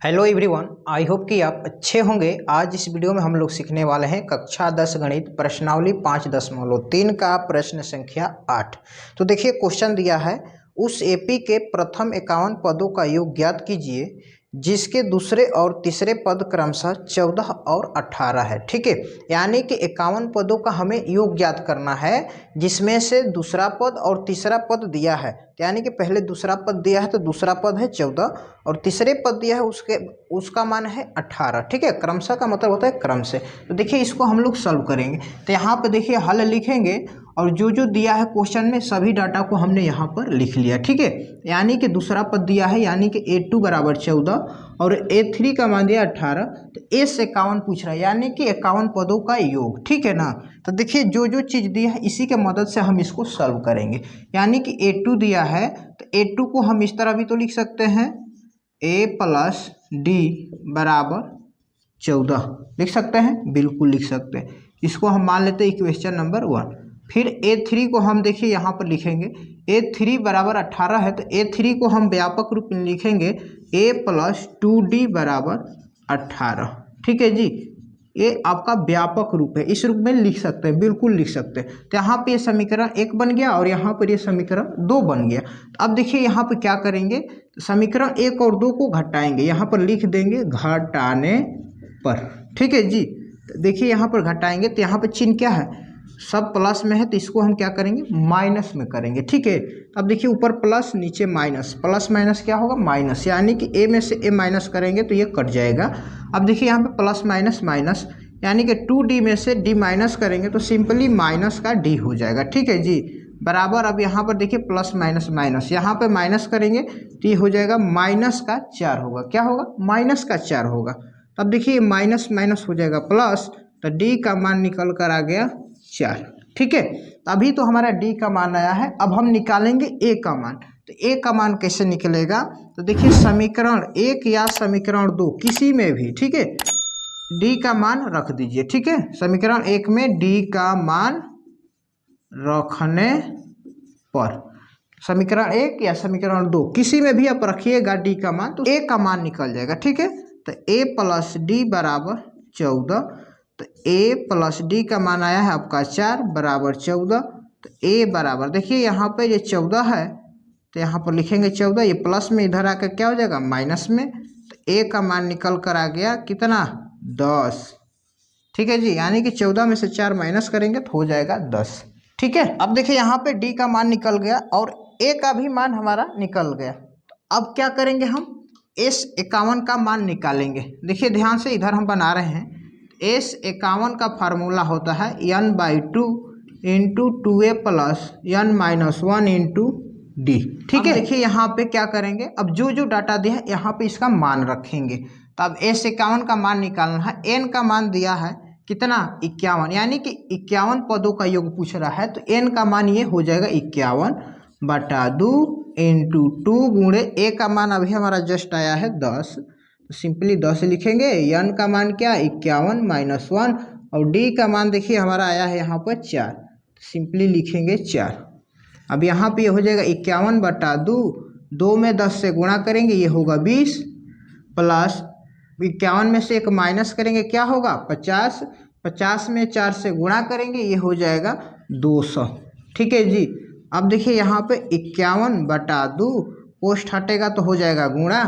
Hello everyone, I hope कि आप अच्छे होंगे। आज इस वीडियो में हम लोग सीखने वाले हैं कक्षा 10 गणित प्रश्नावली 5.3 का प्रश्न संख्या 8। तो देखिए क्वेश्चन दिया है, उस एपी के प्रथम 51 पदों का योग ज्ञात कीजिए जिसके दूसरे और तीसरे पद क्रमशः 14 और 18 है। ठीक है, यानी कि 51 पदों का हमें योग ज्ञात करना है जिसमें से दूसरा पद और तीसरा पद दिया है। यानी कि पहले दूसरा पद दिया है तो दूसरा पद है 14 और तीसरे पद दिया है उसका मान है 18। ठीक है, क्रमशः का मतलब होता है क्रम से। तो देखिए इसको हम लोग सॉल्व करेंगे। तो यहाँ पे देखिए हल लिखेंगे और जो जो दिया है क्वेश्चन में सभी डाटा को हमने यहाँ पर लिख लिया। ठीक है, यानी कि दूसरा पद दिया है यानी कि A2 बराबर 14 और A3 का मान दिया 18। तो A से 51 पूछ रहा है यानी कि 51 पदों का योग। ठीक है ना। तो देखिए जो जो चीज़ दी है इसी के मदद से हम इसको सॉल्व करेंगे। यानी कि A2 दिया है तो A2 को हम इस तरह भी तो लिख सकते हैं, A प्लस D बराबर 14 लिख सकते हैं, बिल्कुल लिख सकते हैं। इसको हम मान लेते हैं इक्वेशन नंबर 1। फिर A3 को हम देखिए यहाँ पर लिखेंगे, A3 बराबर 18 है तो A3 को हम व्यापक रूप में लिखेंगे A प्लस 2D बराबर 18। ठीक है जी, ये आपका व्यापक रूप है, इस रूप में लिख सकते हैं, बिल्कुल लिख सकते हैं। तो यहाँ पे ये समीकरण 1 बन गया और यहाँ पर ये समीकरण 2 बन गया। तो अब देखिए यहाँ पे क्या करेंगे, तो समीकरण 1 और 2 को घटाएंगे, यहाँ पर लिख देंगे घटाने पर। ठीक है जी, तो देखिए यहाँ पर घटाएंगे तो यहाँ पर चिन्ह क्या है, सब प्लस में है तो इसको हम क्या करेंगे माइनस में करेंगे। ठीक है, अब देखिए ऊपर प्लस नीचे माइनस, प्लस माइनस क्या होगा माइनस, यानी कि ए में से ए माइनस करेंगे तो ये कट जाएगा। अब देखिए यहाँ पे प्लस माइनस माइनस यानी कि 2D में से D माइनस करेंगे तो सिंपली माइनस का D हो जाएगा। ठीक है जी, बराबर। अब यहाँ पर देखिए प्लस माइनस माइनस, यहाँ पे माइनस करेंगे तो ये हो जाएगा माइनस का 4 होगा। क्या होगा, माइनस का 4 होगा। अब देखिए माइनस माइनस हो जाएगा प्लस, तो D का मान निकल कर आ गया 4। ठीक है, अभी तो हमारा D का मान आया है, अब हम निकालेंगे A का मान। तो A का मान कैसे निकलेगा, तो देखिए समीकरण 1 या समीकरण 2 किसी में भी, ठीक है, D का मान रख दीजिए। ठीक है, समीकरण 1 में D का मान रखने पर, समीकरण 1 या समीकरण 2 किसी में भी आप रखिएगा D का मान तो A का मान निकल जाएगा। ठीक है, तो A प्लस D बराबर 14। तो A प्लस D का मान आया है आपका 4 बराबर 14। तो A बराबर देखिए यहाँ पे ये 14 है तो यहाँ पर लिखेंगे 14, ये प्लस में इधर आकर क्या हो जाएगा माइनस में। तो A का मान निकल कर आ गया कितना 10। ठीक है जी, यानी कि 14 में से 4 माइनस करेंगे तो हो जाएगा 10। ठीक है, अब देखिए यहाँ पे D का मान निकल गया और A का भी मान हमारा निकल गया। अब क्या करेंगे, हम S51 का मान निकालेंगे। देखिए ध्यान से इधर हम बना रहे हैं, S51 का फार्मूला होता है n/2 into 2A plus n-1 into D। ठीक है, देखिए यहाँ पे क्या करेंगे, अब जो जो डाटा दिया है यहाँ पे इसका मान रखेंगे। तो अब S51 का मान निकालना है, n का मान दिया है कितना 51, यानी कि 51 पदों का योग पूछ रहा है तो n का मान ये हो जाएगा 51/2 इंटू 2 गुणे A का मान अभी हमारा जस्ट आया है 10, तो सिंपली 10 लिखेंगे। n का मान क्या 51 माइनस 1 और D का मान देखिए हमारा आया है यहाँ पर 4, सिंपली लिखेंगे 4। अब यहाँ पे ये हो जाएगा 51/2, 2 में 10 से गुणा करेंगे ये होगा 20 प्लस 51 में से एक माइनस करेंगे क्या होगा 50, 50 में 4 से गुणा करेंगे ये हो जाएगा 200। ठीक है जी, अब देखिए यहाँ पे 51/2 पोस्ट हटेगा तो हो जाएगा गुणा,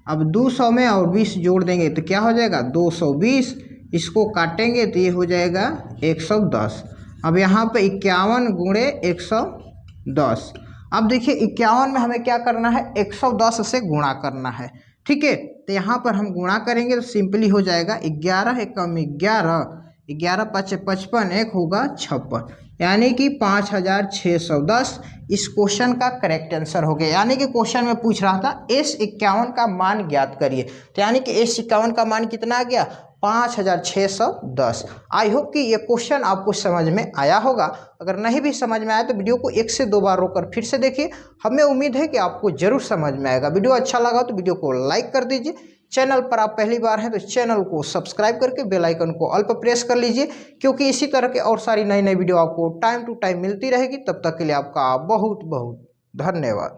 अब 200 में और 20 जोड़ देंगे तो क्या हो जाएगा 220, इसको काटेंगे तो ये हो जाएगा 110। अब यहाँ पे 51 गुणे 110, अब देखिए 51 में हमें क्या करना है 110 से गुणा करना है। ठीक है, तो यहाँ पर हम गुणा करेंगे तो सिंपली हो जाएगा 11 एकम 11, 11 5 55, एक होगा 56, यानी कि 5610 इस क्वेश्चन का करेक्ट आंसर हो गया। यानी कि क्वेश्चन में पूछ रहा था S51 का मान ज्ञात करिए, तो यानी कि S51 का मान कितना आ गया 5610। आई होप कि ये क्वेश्चन आपको समझ में आया होगा। अगर नहीं भी समझ में आया तो वीडियो को 1 से 2 बार रोककर फिर से देखिए, हमें उम्मीद है कि आपको जरूर समझ में आएगा। वीडियो अच्छा लगा तो वीडियो को लाइक कर दीजिए, चैनल पर आप पहली बार हैं तो चैनल को सब्सक्राइब करके बेल आइकन को ऑल पर प्रेस कर लीजिए, क्योंकि इसी तरह के और सारी नई नई वीडियो आपको टाइम टू टाइम मिलती रहेगी। तब तक के लिए आपका बहुत बहुत धन्यवाद।